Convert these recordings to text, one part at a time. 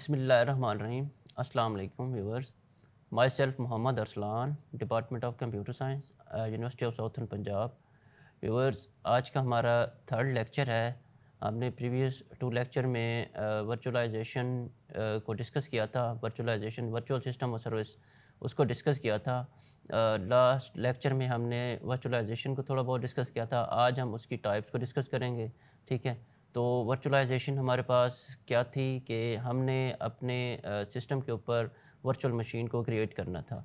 بسم اللہ الرحمن الرحیم. السلام علیکم viewers. My self Muhammad Arslan, department of computer science, university of southern Punjab. Viewers, آج کا ہمارا تھرڈ لیکچر ہے. ہم نے پریویس 2 لیکچر میں ورچولائزیشن کو ڈسکس کیا تھا. ورچوائزیشن ورچوئل سسٹم اور سروس اس کو ڈسکس کیا تھا. لاسٹ لیکچر میں ہم نے ورچولائزیشن کو تھوڑا بہت ڈسکس کیا تھا. آج ہم اس کی ٹائپس کو ڈسکس کریں گے. ٹھیک ہے, تو ورچولائزیشن ہمارے پاس کیا تھی کہ ہم نے اپنے سسٹم کے اوپر ورچوئل مشین کو کریٹ کرنا تھا.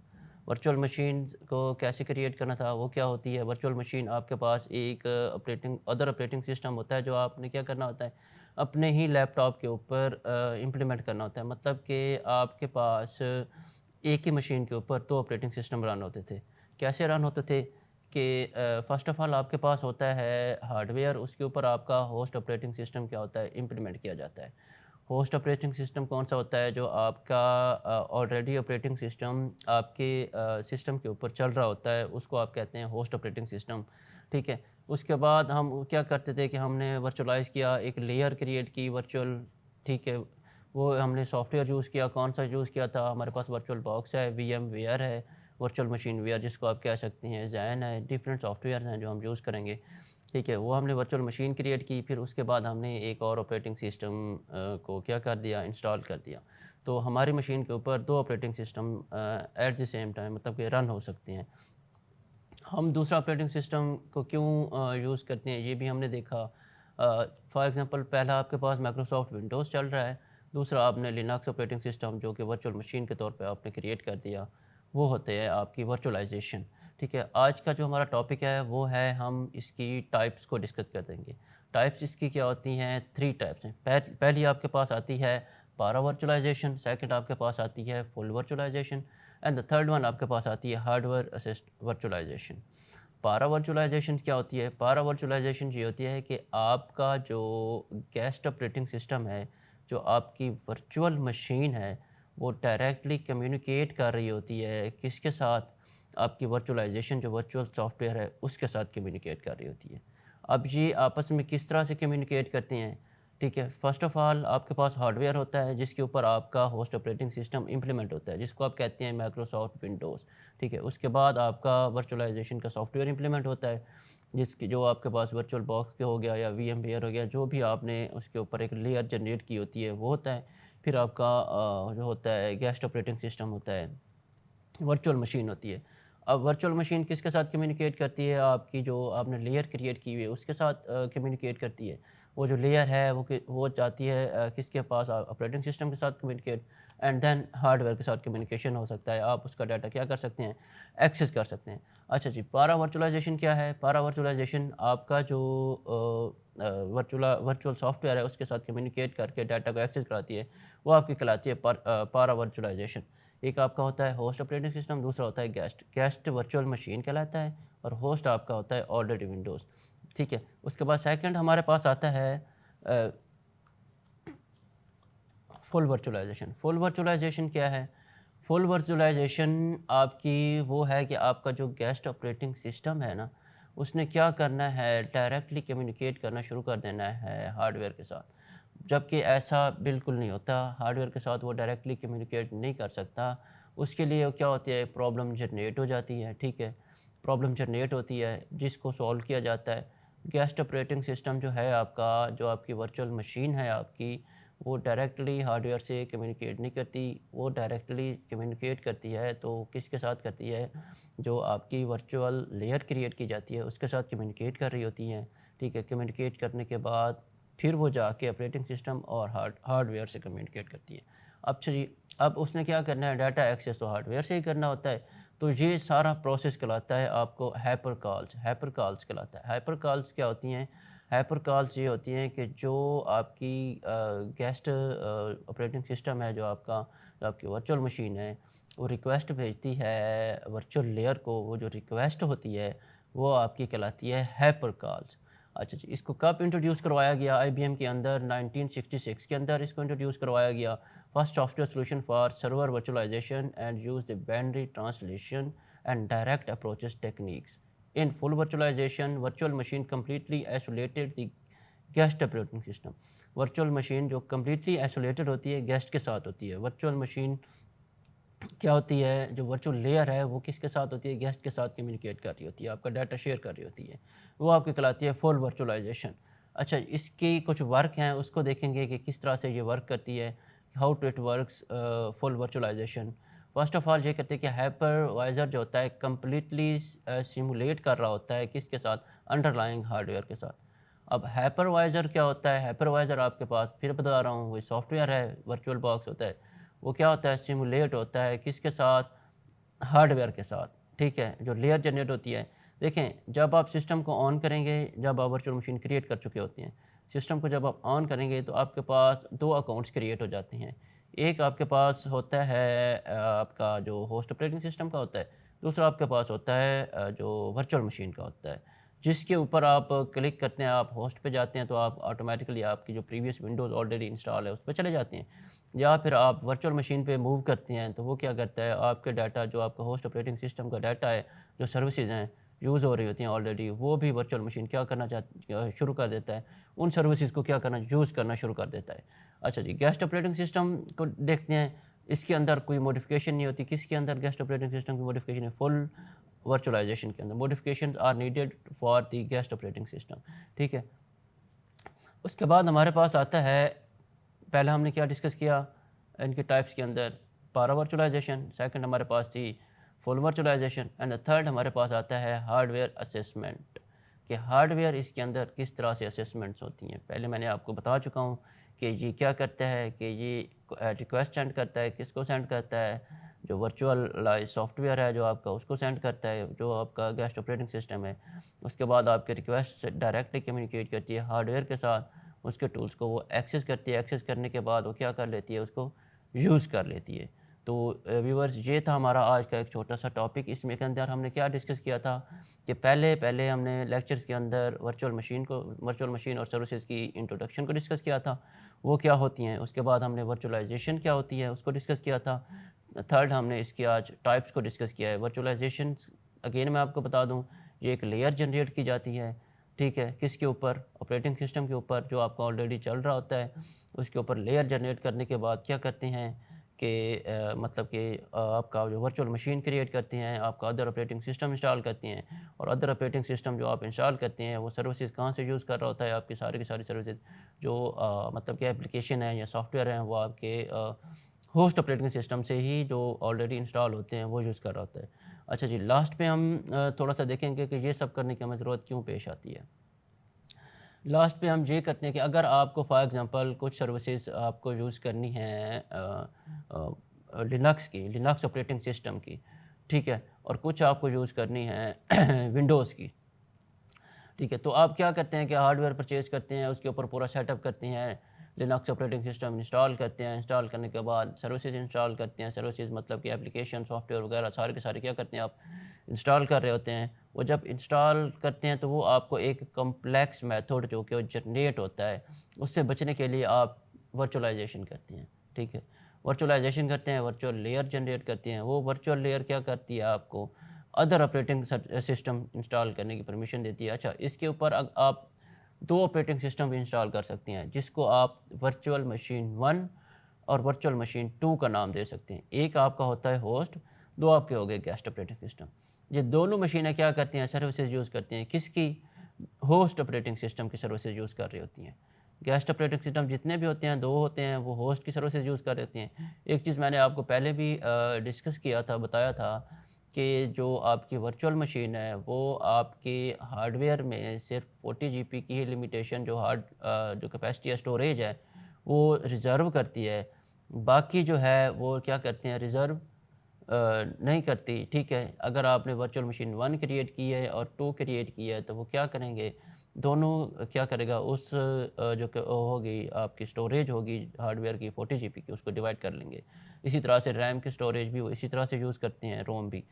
ورچوئل مشین کو کیسے کریٹ کرنا تھا, وہ کیا ہوتی ہے. ورچوئل مشین آپ کے پاس ایک آپریٹنگ سسٹم ہوتا ہے جو آپ نے کیا کرنا ہوتا ہے, اپنے ہی لیپ ٹاپ کے اوپر امپلیمنٹ کرنا ہوتا ہے. مطلب کہ آپ کے پاس ایک ہی مشین کے اوپر 2 آپریٹنگ سسٹم رن ہوتے تھے. کیسے رن ہوتے تھے کہ فرسٹ آف آل آپ کے پاس ہوتا ہے ہارڈ ویئر, اس کے اوپر آپ کا ہوسٹ آپریٹنگ سسٹم کیا ہوتا ہے, امپلیمنٹ کیا جاتا ہے. ہوسٹ آپریٹنگ سسٹم کون سا ہوتا ہے, جو آپ کا آلریڈی آپریٹنگ سسٹم آپ کے سسٹم کے اوپر چل رہا ہوتا ہے, اس کو آپ کہتے ہیں ہوسٹ آپریٹنگ سسٹم. ٹھیک ہے, اس کے بعد ہم کیا کرتے تھے کہ ہم نے ورچولائز کیا, ایک لیئر کریٹ کی ورچوئل. ٹھیک ہے, وہ ہم نے سافٹ ویئر یوز کیا. کون سا یوز کیا تھا, ہمارے پاس ورچوئل باکس ہے, وی ایم ویئر ہے, ورچوئل مشین ویئر جس کو آپ کہہ سکتے ہیں, زین ہے, ڈفرینٹ سافٹ ویئر ہیں جو ہم یوز کریں گے. ٹھیک ہے, وہ ہم نے ورچوئل مشین کریٹ کی. پھر اس کے بعد ہم نے ایک اور آپریٹنگ سسٹم کو کیا کر دیا, انسٹال کر دیا. تو ہماری مشین کے اوپر 2 operating system at the same time مطلب کہ رن ہو سکتے ہیں. ہم دوسرا آپریٹنگ سسٹم کو کیوں یوز کرتے ہیں یہ بھی ہم نے دیکھا. فار ایگزامپل, پہلا آپ کے پاس مائکروسافٹ ونڈوز چل رہا ہے, دوسرا آپ نے لینکس آپریٹنگ سسٹم جو کہ ورچوئل مشین کے طور پہ آپ نے کریٹ کر دیا, وہ ہوتے ہیں آپ کی ورچولائزیشن. ٹھیک ہے, آج کا جو ہمارا ٹاپک ہے وہ ہے, ہم اس کی ٹائپس کو ڈسکس کر دیں گے. ٹائپس اس کی کیا ہوتی ہیں, 3 ٹائپس ہیں. پہلی آپ کے پاس آتی ہے پارا ورچولائزیشن, سیکنڈ آپ کے پاس آتی ہے فل ورچولائزیشن, اینڈ دا تھرڈ ون آپ کے پاس آتی ہے ہارڈ ویئر اسسٹ ورچولائزیشن. پارا ورچولائزیشن کیا ہوتی ہے, پارا ورچولائزیشن یہ ہوتی ہے کہ آپ کا جو گیسٹ آپریٹنگ سسٹم ہے, جو آپ کی ورچوئل مشین ہے, وہ ڈائریکٹلی کمیونیکیٹ کر رہی ہوتی ہے کس کے ساتھ, آپ کی ورچولائزیشن جو ورچوئل سافٹ ویئر ہے اس کے ساتھ کمیونیکیٹ کر رہی ہوتی ہے. اب یہ آپس میں کس طرح سے کمیونیکیٹ کرتے ہیں. ٹھیک ہے, فرسٹ آف آل آپ کے پاس ہارڈ ویئر ہوتا ہے جس کے اوپر آپ کا ہوسٹ آپریٹنگ سسٹم امپلیمنٹ ہوتا ہے, جس کو آپ کہتے ہیں مائکروسافٹ ونڈوز. ٹھیک ہے, اس کے بعد آپ کا ورچولائزیشن کا سافٹ ویئر امپلیمنٹ ہوتا ہے, جس کی جو آپ کے پاس ورچوئل باکس کے ہو گیا یا وی ایم ویئر ہو گیا, جو بھی آپ نے اس کے اوپر ایک لیئر جنریٹ کی ہوتی ہے وہ ہوتا ہے. پھر آپ کا جو ہوتا ہے گیسٹ آپریٹنگ سسٹم ہوتا ہے, ورچوئل مشین ہوتی ہے. اب ورچوئل مشین کس کے ساتھ کمیونیکیٹ کرتی ہے, آپ کی جو آپ نے لیئر کریٹ کی ہوئی ہے اس کے ساتھ کمیونیکیٹ کرتی ہے. وہ جو لیئر ہے وہ چاہتی ہے کس کے پاس, آپریٹنگ سسٹم کے ساتھ communicate, and then hardware کے ساتھ کمیونیکیشن ہو سکتا ہے. آپ اس کا ڈاٹا کیا کر سکتے ہیں, ایکسیس کر سکتے ہیں. اچھا جی, پارا ورچولائزیشن کیا ہے. پارا ورچولائزیشن آپ کا جو ورچوئل سافٹ ویئر ہے اس کے ساتھ کمیونیکیٹ کر کے ڈاٹا کو ایکسیس کراتی ہے, وہ آپ کی کہلاتی ہے پارا ورچولائزیشن. ایک آپ کا ہوتا ہے ہوسٹ آپریٹنگ سسٹم, دوسرا ہوتا ہے گیسٹ ورچوئل مشین کہلاتا ہے, اور ہوسٹ آپ کا ہوتا ہے آلریڈی ونڈوز. ٹھیک ہے, اس کے بعد سیکنڈ ہمارے پاس آتا ہے فل ورچولائزیشن. فل ورچولائزیشن کیا ہے, فل ورچولائزیشن آپ کی وہ ہے کہ آپ کا جو گیسٹ آپریٹنگ سسٹم ہے نا, اس نے کیا کرنا ہے, ڈائریکٹلی کمیونیکیٹ کرنا شروع کر دینا ہے ہارڈ ویئر کے ساتھ. جبکہ ایسا بالکل نہیں ہوتا, ہارڈ ویئر کے ساتھ وہ ڈائریکٹلی کمیونیکیٹ نہیں کر سکتا. اس کے لیے کیا ہوتی ہے, پرابلم جنریٹ ہو جاتی ہے. ٹھیک ہے, پرابلم جنریٹ ہوتی ہے جس کو سولو کیا جاتا ہے. گیسٹ آپریٹنگ سسٹم جو ہے آپ کا, جو آپ کی ورچوئل مشین ہے آپ کی, وہ ڈائریکٹلی ہارڈ ویئر سے کمیونیکیٹ نہیں کرتی. وہ ڈائریکٹلی کمیونیکیٹ کرتی ہے تو کس کے ساتھ کرتی ہے, جو آپ کی ورچوئل لیئر کریٹ کی جاتی ہے اس کے ساتھ کمیونیکیٹ کر رہی ہوتی ہیں. ٹھیک ہے, کمیونیکیٹ کرنے کے بعد پھر وہ جا کے آپریٹنگ سسٹم اور ہارڈ ویئر سے کمیونیکیٹ کرتی ہے. اچھا جی, اب اس نے کیا کرنا ہے, ڈاٹا ایکسیس تو ہارڈ ویئر سے ہی کرنا ہوتا ہے. تو یہ سارا پروسیس کہلاتا ہے آپ کو ہائپر کالز کہلاتا ہے. ہائپر کالز کیا ہوتی ہیں, ہائپر کالز یہ ہوتی ہیں کہ جو آپ کی گیسٹ آپریٹنگ سسٹم ہے, جو آپ کی ورچوئل مشین ہے, وہ ریکویسٹ بھیجتی ہے ورچوئل لیئر کو. وہ جو ریکویسٹ ہوتی ہے وہ آپ کی کہلاتی ہے ہائپر کالز. اچھا جی, اس کو کب انٹروڈیوس کروایا گیا, آئی بی ایم کے اندر 1966 کے اندر اس کو انٹروڈیوس کروایا گیا. First software solution for server virtualization and use the binary translation and direct approaches techniques. In full virtualization, virtual machine completely isolated the guest operating system, virtual machine जो completely isolated होती है, guest के साथ होती है। Virtual machine क्या होती है, जो वर्चुअल लेयर है वो किसके साथ होती है, गेस्ट के साथ कम्युनिकेट कर रही होती है, आपका डाटा शेयर कर रही होती है, वो आपकी कहलाती है फुल वर्चुअलाइजेशन। अच्छा, इसकी कुछ वर्क हैं, उसको देखेंगे कि किस तरह से ये वर्क करती है, how to it works full virtualization. First of all ये कहते हैं कि हाइपरवाइज़र जो होता है कम्प्लीटली सिमुलेट कर रहा होता है किसके साथ, अंडरलाइंग हार्डवेयर के साथ। अब हाइपरवाइज़र क्या होता है, हाइपरवाइज़र आपके पास फिर बता रहा हूँ वही सॉफ्टवेयर है, वर्चुअल बॉक्स होता है। वो क्या होता है, सिमुलेट होता है किसके साथ, हार्डवेयर के साथ, ठीक है, जो लेयर जनरेट होती है। देखें, जब आप सिस्टम को ऑन करेंगे, जब आप वर्चुअल मशीन क्रिएट कर चुके होते हैं, सिस्टम को जब आप ऑन करेंगे तो आपके पास दो अकाउंट्स क्रिएट हो जाते हैं। एक आपके पास होता है आपका जो होस्ट ऑपरेटिंग सिस्टम का होता है, दूसरा आपके पास होता है जो वर्चुअल मशीन का होता है। जिसके ऊपर आप क्लिक करते हैं, आप होस्ट पे जाते हैं तो आप ऑटोमेटिकली आपकी जो प्रीवियस विंडोज़ ऑलरेडी इंस्टॉल है उस पर चले जाते हैं। या फिर आप वर्चुअल मशीन पे मूव करते हैं तो वो क्या करता है, आपके डाटा जो आपका होस्ट ऑपरेटिंग सिस्टम का डाटा है, जो सर्विसेज हैं यूज़ हो रही होती हैं ऑलरेडी, वो भी वर्चुअल मशीन क्या करना शुरू कर देता है, उन सर्विसेज को क्या करना, यूज़ करना शुरू कर देता है। अच्छा जी, गेस्ट ऑपरेटिंग सिस्टम को देखते हैं। इसके अंदर कोई मॉडिफिकेशन नहीं होती। किसके अंदर गेस्ट ऑपरेटिंग सिस्टम की मॉडिफिकेशन है, फुल वर्चुअलाइजेशन के अंदर modification are needed for the guest operating system, ठीक है। उसके बाद हमारे पास आता है, पहले हमने क्या डिस्कस किया इनके टाइप्स के अंदर, पारा वर्चुअलाइजेशन, सेकंड हमारे पास थी फुल वर्चुअलाइजेशन, एंड थर्ड हमारे पास आता है हार्डवेयर असेसमेंट, कि हार्डवेयर इसके अंदर किस तरह से असेसमेंट्स होती हैं। पहले मैंने आपको बता चुका हूँ कि ये क्या करता है, कि ये रिक्वेस्ट सेंड करता है, किसको सेंड करता है, जो वर्चुअलाइज सॉफ्टवेयर है जो आपका, उसको सेंड करता है जो आपका गेस्ट ऑपरेटिंग सिस्टम है। उसके बाद आपके रिक्वेस्ट से डायरेक्टली कम्युनिकेट करती है हार्डवेयर के साथ, उसके टूल्स को वो एक्सेस करती है, एक्सेस करने के बाद वो क्या कर लेती है, उसको यूज़ कर लेती है। तो व्यूअर्स, ये था हमारा आज का एक छोटा सा टॉपिक। इसमें के अंदर हमने क्या डिस्कस किया था कि पहले हमने लेक्चर्स के अंदर वर्चुअल मशीन और सर्विसेज की इंट्रोडक्शन को डिस्कस किया था, वो क्या होती हैं। उसके बाद हमने वर्चुअलाइजेशन क्या होती है उसको डिस्कस किया था। थर्ड हमने इसकी आज टाइप्स को डिस्कस किया है। वर्चुअलाइजेशन अगेन मैं आपको बता दूं, ये एक लेयर जनरेट की जाती है, ठीक है, किसके ऊपर, ऑपरेटिंग सिस्टम के ऊपर जो आपका ऑलरेडी चल रहा होता है, उसके ऊपर लेयर जनरेट करने के बाद क्या करते हैं कि मतलब कि आपका जो वर्चुअल मशीन क्रिएट करते हैं, आपका अदर ऑपरेटिंग सिस्टम इंस्टॉल करते हैं, और अदर ऑपरेटिंग सिस्टम जो आप इंस्टॉल करते हैं वो सर्विसेज कहाँ से यूज़ कर रहा होता है, आपकी सारी की सारी सर्विसेज जो मतलब कि एप्लीकेशन है या सॉफ्टवेयर हैं वो आपके होस्ट ऑपरेटिंग सिस्टम से ही जो ऑलरेडी इंस्टॉल होते हैं वो यूज़ कर रहा होता है। अच्छा जी, लास्ट पे हम थोड़ा सा देखेंगे कि ये सब करने की हमें ज़रूरत क्यों पेश आती है। लास्ट पे हम ये करते हैं कि अगर आपको फॉर एग्जांपल कुछ सर्विसेज आपको यूज़ करनी है लिनक्स ऑपरेटिंग सिस्टम की, ठीक है, और कुछ आपको यूज़ करनी है विंडोज़ की, ठीक है, तो आप क्या करते हैं कि हार्डवेयर परचेज़ करते हैं, उसके ऊपर पूरा सेटअप करते हैं, लिनक्स ऑपरेटिंग सिस्टम इंस्टॉल करते हैं, इंस्टॉल करने के बाद सर्विसेज इंस्टॉल करते हैं, सर्विसेज मतलब कि एप्लीकेशन सॉफ्टवेयर वगैरह सारे के सारे क्या करते हैं आप इंस्टॉल कर रहे होते हैं। वो जब इंस्टॉल करते हैं तो वो आपको एक कम्प्लेक्स मेथड जो कि जनरेट होता है, उससे बचने के लिए आप वर्चुअलाइजेशन करते हैं, ठीक है, वर्चुअलाइजेशन करते हैं, वर्चुअल लेयर जनरेट करते हैं। वो वर्चुअल लेयर क्या करती है, आपको अदर ऑपरेटिंग सिस्टम इंस्टॉल करने की परमिशन देती है। अच्छा, इसके ऊपर आप दो ऑपरेटिंग सिस्टम भी इंस्टॉल कर सकते हैं, जिसको आप वर्चुअल मशीन 1 और वर्चुअल मशीन 2 का नाम दे सकते हैं। एक आपका होता है होस्ट, दो आपके हो गए गेस्ट ऑपरेटिंग सिस्टम। ये दोनों मशीनें क्या करती हैं, सर्विसेज यूज़ करती हैं, किसकी, होस्ट ऑपरेटिंग सिस्टम की सर्विसेज यूज़ कर रही होती हैं। गेस्ट ऑपरेटिंग सिस्टम जितने भी होते हैं, दो होते हैं, वो होस्ट की सर्विसेज यूज़ कर रहे होती हैं। एक चीज़ मैंने आपको पहले भी डिस्कस किया था, बताया था कि जो आपकी वर्चुअल मशीन है वो आपके हार्डवेयर में सिर्फ 40 जीबी की ही लिमिटेशन जो कैपेसिटी है, स्टोरेज है, वो रिज़र्व करती है। बाकी जो है वो क्या करते हैं, रिज़र्व नहीं करती, ठीक है। अगर आपने वर्चुअल मशीन 1 क्रिएट की है और 2 क्रिएट की है तो वो क्या करेंगे, दोनों क्या करेगा, उस जो कि होगी आपकी स्टोरेज होगी हार्डवेयर की 40 जीबी की, उसको डिवाइड कर लेंगे। इसी तरह से रैम की स्टोरेज भी वो इसी तरह से यूज़ करते हैं, रोम भी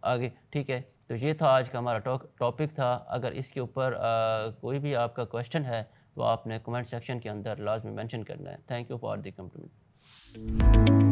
आगे, ठीक है। तो ये था आज का हमारा टॉपिक था। अगर इसके ऊपर कोई भी आपका क्वेश्चन है तो आपने कमेंट सेक्शन के अंदर लाजमी मेंशन करना है। Thank you for the complement.